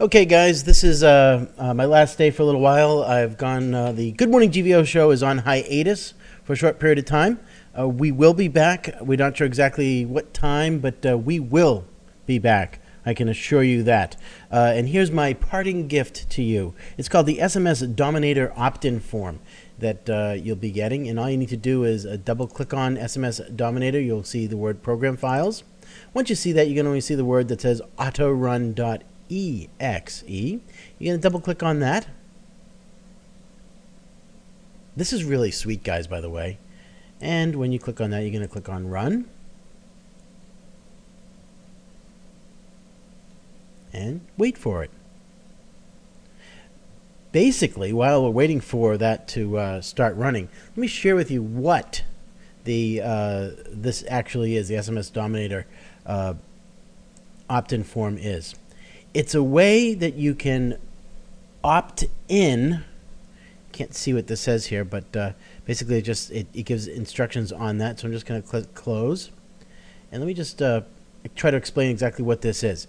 Okay, guys, this is my last day for a little while. I've gone, the Good Morning GVO show is on hiatus for a short period of time. We will be back. We're not sure exactly what time, but we will be back. I can assure you that. And here's my parting gift to you. It's called the SMS Dominator opt-in form that you'll be getting. And all you need to do is double click on SMS Dominator. You'll see the word program files. Once you see that, you can only see the word that says autorun.exe. You're going to double click on that. This is really sweet, guys, by the way. And when you click on that, you're going to click on run. And wait for it. Basically, while we're waiting for that to start running, let me share with you what this actually is, the SMS Dominator opt-in form is. It's a way that you can opt in. Can't see what this says here, but basically it gives instructions on that. So I'm just going to click close. And let me just try to explain exactly what this is.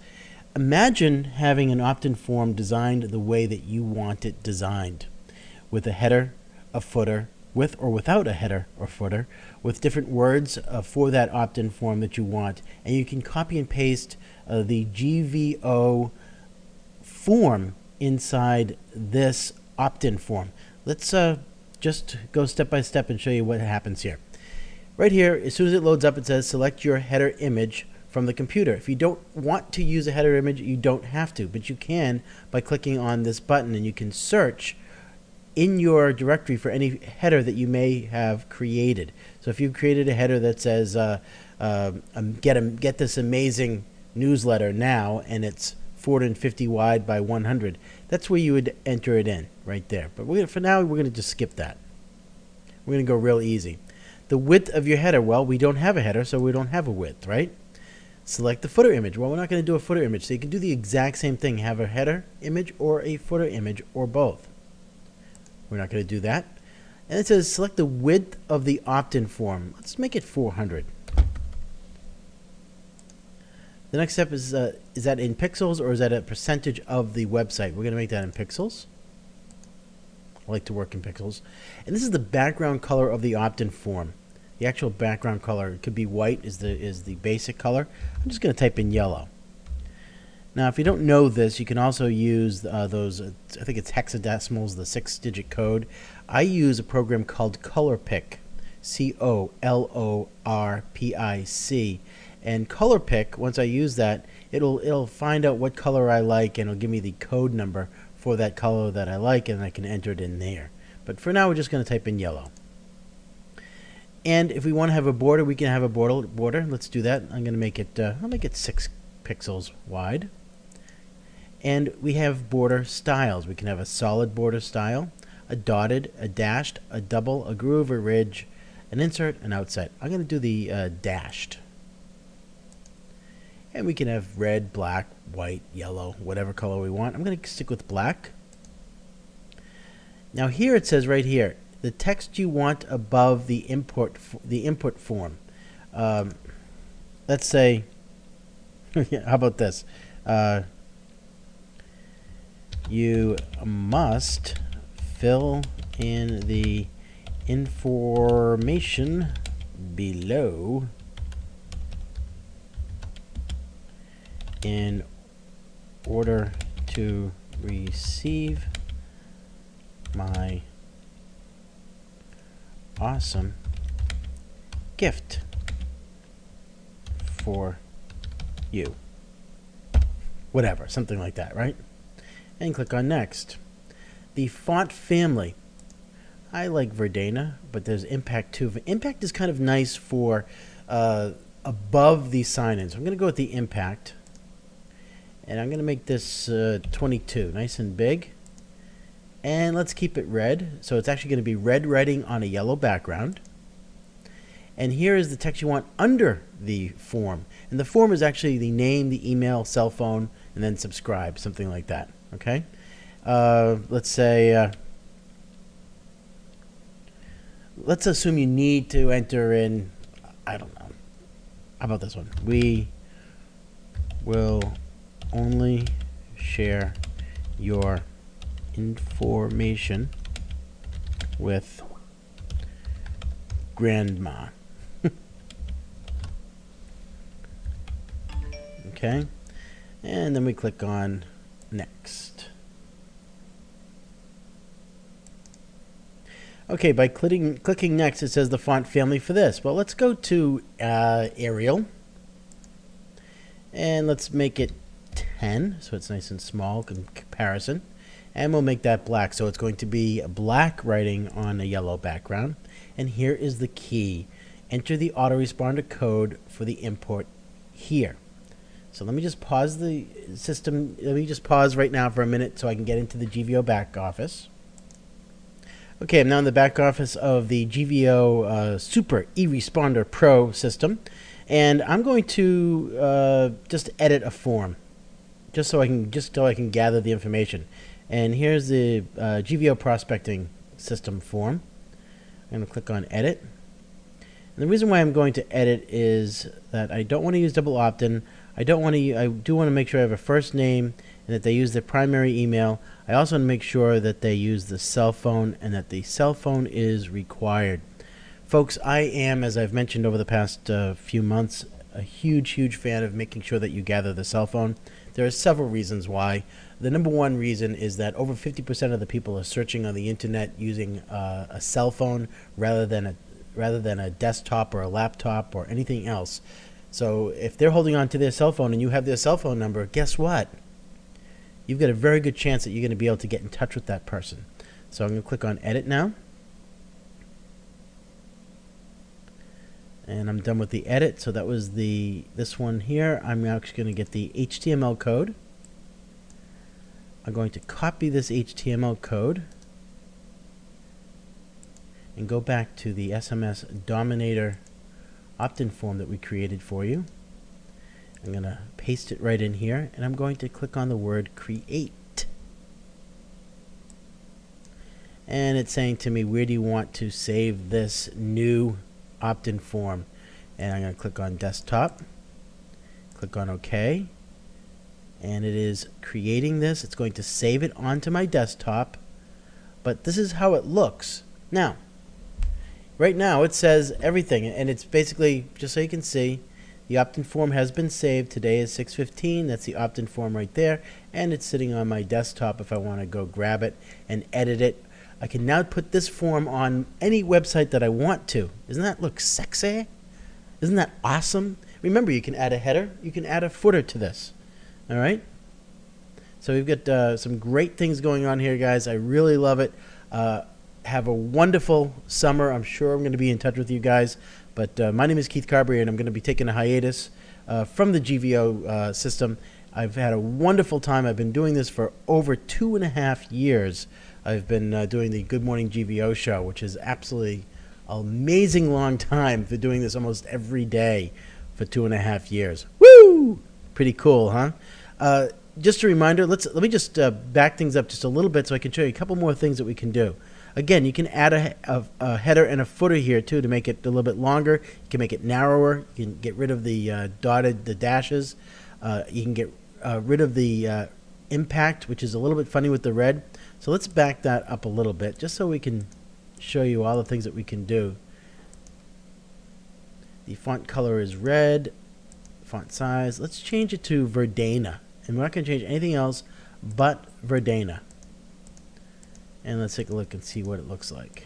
Imagine having an opt-in form designed the way that you want it designed, with a header, a footer, with or without a header or footer, with different words for that opt-in form that you want. And you can copy and paste the GVO form inside this opt-in form. Let's just go step by step and show you what happens here. Right here, as soon as it loads up, it says select your header image from the computer. If you don't want to use a header image, you don't have to, but you can by clicking on this button, and you can search in your directory for any header that you may have created. So if you created a header that says get this amazing newsletter now, and it's 450 wide by 100, that's where you would enter it in right there. But for now, we're going to just skip that. We're going to go real easy. The width of your header, well, we don't have a header, so we don't have a width, right? Select the footer image. Well, we're not going to do a footer image, so you can do the exact same thing. Have a header image or a footer image or both. We're not going to do that. And it says select the width of the opt-in form. Let's make it 400. The next step is that in pixels or is that a percentage of the website? We're going to make that in pixels. I like to work in pixels. And this is the background color of the opt-in form. The actual background color, it could be white is the basic color. I'm just going to type in yellow. Now, if you don't know this, you can also use those, I think it's hexadecimals, the 6-digit code. I use a program called ColorPick, C-O-L-O-R-P-I-C. And ColorPick, once I use that, it'll find out what color I like, and it'll give me the code number for that color that I like, and I can enter it in there. But for now, we're just going to type in yellow. And if we want to have a border, we can have a border. Let's do that. I'm going to make it, I'll make it 6 pixels wide. And we have border styles. We can have a solid border style, a dotted, a dashed, a double, a groove, a ridge, an insert, an outset. I'm going to do the dashed. And we can have red, black, white, yellow, whatever color we want. I'm going to stick with black. Now here it says right here, the text you want above the input form. Let's say, how about this? You must fill in the information below in order to receive my awesome gift for you. Whatever, something like that, right? And click on next. The font family. I like Verdana, but there's Impact too. Impact is kind of nice for above the sign-in. So I'm going to go with the Impact. And I'm going to make this 22, nice and big. And let's keep it red. So it's actually going to be red writing on a yellow background. And here is the text you want under the form. And the form is actually the name, the email, cell phone, and then subscribe, something like that. Okay? Let's say, let's assume you need to enter in, I don't know. How about this one? We will only share your information with grandma. Okay, and then we click on next. Okay, by clicking next, it says the font family for this. Well, let's go to Arial, and let's make it 10, so it's nice and small in comparison. And we'll make that black, so it's going to be black writing on a yellow background. And here is the key. Enter the autoresponder code for the import here. So let me just pause the system. Let me just pause right now for a minute so I can get into the GVO back office. Okay, I'm now in the back office of the GVO Super eResponder Pro system. And I'm going to just edit a form, just so I can gather the information. And here's the GVO prospecting system form. I'm going to click on edit. And the reason why I'm going to edit is that I don't want to use double opt-in. I do want to make sure I have a first name and that they use their primary email. I also want to make sure that they use the cell phone and that the cell phone is required. Folks, I am, as I've mentioned over the past few months, a huge fan of making sure that you gather the cell phone. There are several reasons why. The number one reason is that over 50% of the people are searching on the internet using a cell phone rather than a desktop or a laptop or anything else. So if they're holding on to their cell phone and you have their cell phone number, guess what? You've got a very good chance that you're going to be able to get in touch with that person. So I'm going to click on edit now. And I'm done with the edit. So that was this one here. I'm actually going to get the HTML code. I'm going to copy this HTML code and go back to the SMS Dominator opt-in form that we created for you. I'm going to paste it right in here, and I'm going to click on the word create. And it's saying to me, where do you want to save this new opt-in form? And I'm going to click on desktop, click on OK, and it is creating this. It's going to save it onto my desktop, but this is how it looks. Now, right now it says everything, and it's basically, just so you can see, the opt-in form has been saved. Today is 6/15. That's the opt-in form right there, and it's sitting on my desktop if I want to go grab it and edit it. I can now put this form on any website that I want to. Doesn't that look sexy? Isn't that awesome? Remember, you can add a header, you can add a footer to this. All right? So we've got some great things going on here, guys. I really love it. Have a wonderful summer. I'm sure I'm going to be in touch with you guys. But my name is Keith Carberry, and I'm going to be taking a hiatus from the GVO system. I've had a wonderful time. I've been doing this for over 2.5 years. I've been doing the Good Morning GVO show, which is absolutely an amazing long time for doing this almost every day for 2.5 years. Woo! Pretty cool, huh? Just a reminder, let me just back things up just a little bit so I can show you a couple more things that we can do. Again, you can add a header and a footer here too to make it a little bit longer. You can make it narrower. You can get rid of the dashes. You can get rid of the impact, which is a little bit funny with the red. So let's back that up a little bit just so we can show you all the things that we can do. The font color is red. Font size. Let's change it to Verdana. And we're not going to change anything else but Verdana. And let's take a look and see what it looks like.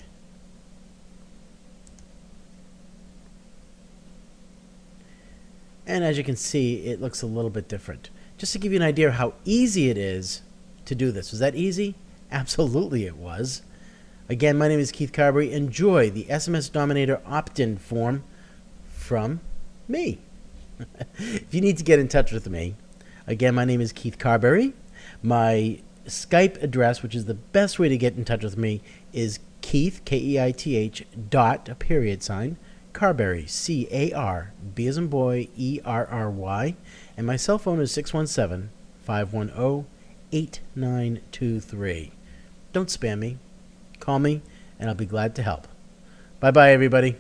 And as you can see, it looks a little bit different. Just to give you an idea of how easy it is to do this. Was that easy? Absolutely it was. Again, my name is Keith Carberry. Enjoy the SMS Dominator opt-in form from me. If you need to get in touch with me, again, my name is Keith Carberry. My Skype address, which is the best way to get in touch with me, is Keith, K-E-I-T-H, dot, a period sign, Carberry, C-A-R-B as in boy, E-R-R-Y. And my cell phone is 617-510-8923. Don't spam me. Call me, and I'll be glad to help. Bye-bye, everybody.